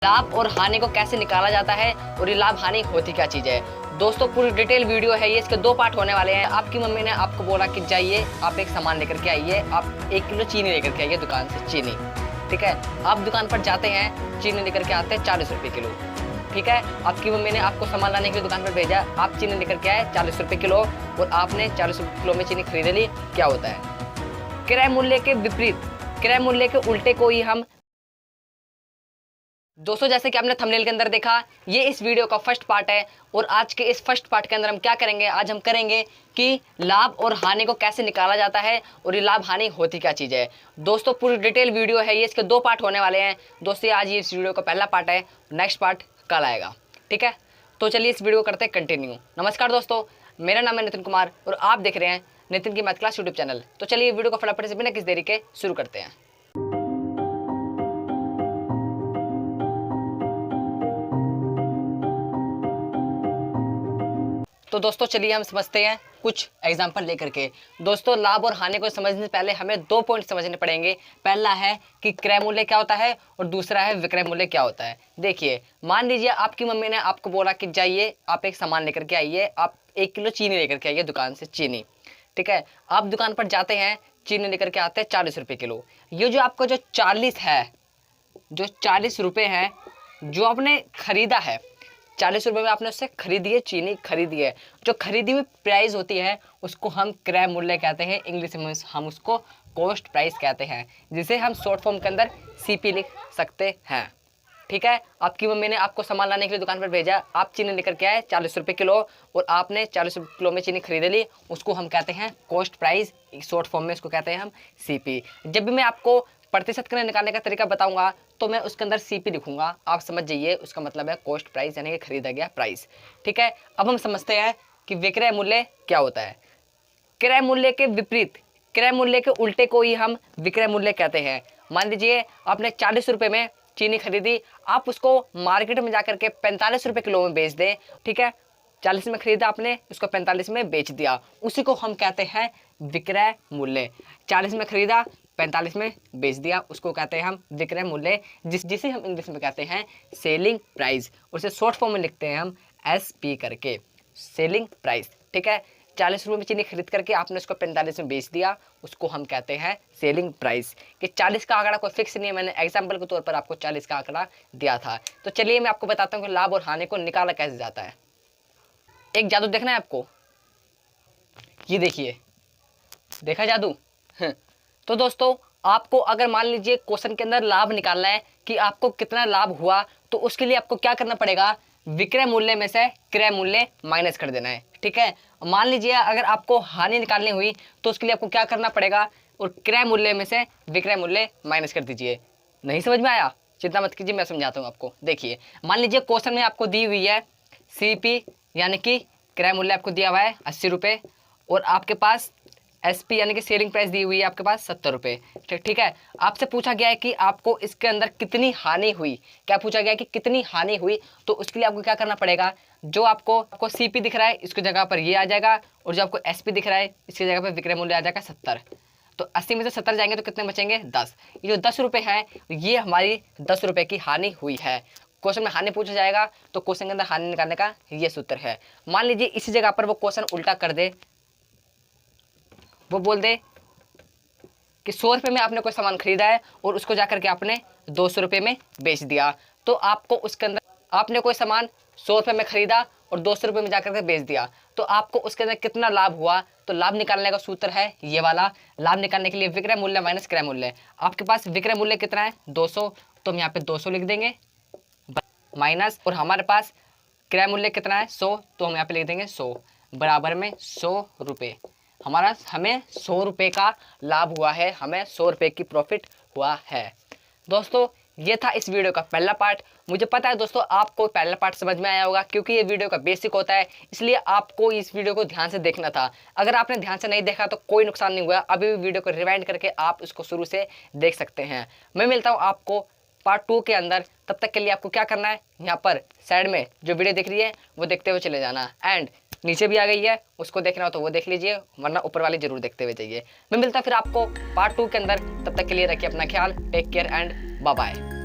लाभ और हानि को कैसे निकाला जाता है और ये लाभ हानि होती क्या चीज़ है। दोस्तों पूरी डिटेल वीडियो है ये, इसके 2 पार्ट होने वाले हैं। आपकी मम्मी ने आपको बोला कि जाइए आप एक सामान लेकर के आइए, आप 1 किलो चीनी लेकर के आइए दुकान से, चीनी। ठीक है, आप दुकान पर जाते हैं, चीनी लेकर के आते हैं 40 रुपये किलो। ठीक है, आपकी मम्मी ने आपको सामान लाने के लिए दुकान पर भेजा, आप चीनी लेकर के आए 40 रुपये किलो और आपने 40 रुपये किलो में चीनी खरीद ली। क्या होता है? क्रय मूल्य के विपरीत, क्रय मूल्य के उल्टे को ही हम दोस्तों, जैसे कि आपने थंबनेल के अंदर देखा, ये इस वीडियो का फर्स्ट पार्ट है और आज के इस फर्स्ट पार्ट के अंदर हम क्या करेंगे, आज हम करेंगे कि लाभ और हानि को कैसे निकाला जाता है और ये लाभ हानि होती क्या चीज़ है। दोस्तों पूरी डिटेल वीडियो है ये, इसके 2 पार्ट होने वाले हैं। दोस्तों आज ये इस वीडियो का पहला पार्ट है, नेक्स्ट पार्ट कल आएगा। ठीक है, तो चलिए इस वीडियो को करते हैं कंटिन्यू। नमस्कार दोस्तों, मेरा नाम है नितिन कुमार और आप देख रहे हैं नितिन की मैथ क्लास यूट्यूब चैनल। तो चलिए वीडियो को फटाफट से बिना किसी देरी के शुरू करते हैं। तो दोस्तों चलिए हम समझते हैं कुछ एग्जाम्पल लेकर के। दोस्तों लाभ और हानि को समझने से पहले हमें 2 पॉइंट समझने पड़ेंगे। पहला है कि क्रय मूल्य क्या होता है और दूसरा है विक्रय मूल्य क्या होता है। देखिए, मान लीजिए आपकी मम्मी ने आपको बोला कि जाइए आप एक सामान लेकर के आइए, आप 1 किलो चीनी लेकर के आइए दुकान से, चीनी। ठीक है, आप दुकान पर जाते हैं, चीनी लेकर के आते हैं 40 रुपये किलो। ये जो आपका जो 40 है, जो 40 रुपये हैं जो आपने खरीदा है, 40 रुपये में आपने उससे खरीदी है, चीनी खरीदी है, जो खरीदी हुई प्राइस होती है उसको हम क्रय मूल्य कहते हैं। इंग्लिश में हम उसको कॉस्ट प्राइस कहते हैं, जिसे हम शॉर्ट फॉर्म के अंदर सीपी लिख सकते हैं। ठीक है, आपकी मम्मी ने आपको सामान लाने के लिए दुकान पर भेजा, आप चीनी लेकर के आए 40 रुपये किलो और आपने 40 रुपये किलो में चीनी खरीद ली, उसको हम कहते हैं कॉस्ट प्राइस, शॉर्ट फॉर्म में इसको कहते हैं हम सीपी। जब भी मैं आपको प्रतिशत करने निकालने का तरीका बताऊंगा तो मैं उसके अंदर सीपी लिखूंगा, आप समझ जाइए उसका मतलब है कॉस्ट प्राइस, यानी कि खरीदा गया प्राइस। ठीक है, अब हम समझते हैं कि विक्रय मूल्य क्या होता है। क्रय मूल्य के विपरीत, क्रय मूल्य के उल्टे को ही हम विक्रय मूल्य कहते हैं। मान लीजिए आपने 40 रुपये में चीनी खरीदी, आप उसको मार्केट में जाकर के 45 रुपये किलो में बेच दें। ठीक है, 40 में खरीदा आपने, उसको 45 में बेच दिया, उसी को हम कहते हैं विक्रय मूल्य। 40 में खरीदा, 45 में बेच दिया, उसको कहते हैं हम विक्रय मूल्य, जिसे हम इंग्लिश में कहते हैं सेलिंग प्राइस। उसे शॉर्ट फॉर्म में लिखते हैं हम एसपी करके, सेलिंग प्राइस। ठीक है, 40 रुपये में चीनी खरीद करके आपने उसको 45 में बेच दिया, उसको हम कहते हैं सेलिंग प्राइस। कि 40 का आंकड़ा कोई फिक्स नहीं है, मैंने एग्जाम्पल के तौर पर आपको 40 का आंकड़ा दिया था। तो चलिए मैं आपको बताता हूँ कि लाभ और हानि को निकाला कैसे जाता है। एक जादू देखना है आपको, ये देखिए, देखा जादू? तो दोस्तों आपको अगर मान लीजिए क्वेश्चन के अंदर लाभ निकालना है कि आपको कितना लाभ हुआ, तो उसके लिए आपको क्या करना पड़ेगा, विक्रय मूल्य में से क्रय मूल्य माइनस कर देना है। ठीक है, मान लीजिए अगर आपको हानि निकालनी हुई तो उसके लिए आपको क्या करना पड़ेगा, और क्रय मूल्य में से विक्रय मूल्य माइनस कर दीजिए। नहीं समझ में आया? चिंता मत कीजिए, मैं समझाता हूँ आपको। देखिए, मान लीजिए क्वेश्चन में आपको दी हुई है सीपी, यानी कि क्रय मूल्य आपको दिया हुआ है 80 रुपये, और आपके पास एसपी यानी कि सेलिंग प्राइस दी हुई है आपके पास 70 रुपये। ठीक है, आपसे पूछा गया है कि आपको इसके अंदर कितनी हानि हुई। क्या पूछा गया है कि कितनी हानि हुई, तो उसके लिए आपको क्या करना पड़ेगा, जो आपको सीपी दिख रहा है इसकी जगह पर ये आ जाएगा, और जो आपको एसपी दिख रहा है इसकी जगह पर विक्रय मूल्य आ जाएगा 70। तो 80 में से 70 जाएंगे तो कितने बचेंगे, 10। ये जो 10 रुपये है, ये हमारी 10 रुपये की हानि हुई है। क्वेश्चन में हानि पूछा जाएगा तो क्वेश्चन के अंदर हानि निकालने का ये सूत्र है। मान लीजिए इसी जगह पर वो क्वेश्चन उल्टा कर दे, वो बोल दे कि 100 रुपये में आपने कोई सामान खरीदा है और उसको जाकर के आपने 200 रुपये में बेच दिया, तो आपको उसके अंदर, आपने कोई सामान 100 रुपये में खरीदा और 200 रुपये में जाकर के बेच दिया, तो आपको उसके अंदर कितना लाभ हुआ। तो लाभ निकालने का सूत्र है ये वाला। लाभ निकालने के लिए विक्रय मूल्य माइनस क्रय मूल्य। आपके पास विक्रय मूल्य कितना है, 200, तो हम यहाँ पे 200 लिख देंगे माइनस, और हमारे पास क्रय मूल्य कितना है 100, तो हम यहाँ पे लिख देंगे 100 बराबर में 100 रुपये। हमें 100 रुपये का लाभ हुआ है, हमें 100 रुपये की प्रॉफिट हुआ है। दोस्तों ये था इस वीडियो का पहला पार्ट। मुझे पता है दोस्तों आपको पहला पार्ट समझ में आया होगा, क्योंकि ये वीडियो का बेसिक होता है, इसलिए आपको इस वीडियो को ध्यान से देखना था। अगर आपने ध्यान से नहीं देखा तो कोई नुकसान नहीं हुआ, अभी भी वीडियो को रिवाइंड करके आप इसको शुरू से देख सकते हैं। मैं मिलता हूँ आपको पार्ट 2 के अंदर। तब तक के लिए आपको क्या करना है, यहाँ पर साइड में जो वीडियो दिख रही है वो देखते हुए चले जाना, एंड नीचे भी आ गई है, उसको देखना हो तो वो देख लीजिए, वरना ऊपर वाली जरूर देखते हुए जाइए। मैं मिलता फिर आपको पार्ट 2 के अंदर। तब तक के लिए रखिए अपना ख्याल, take care and bye bye.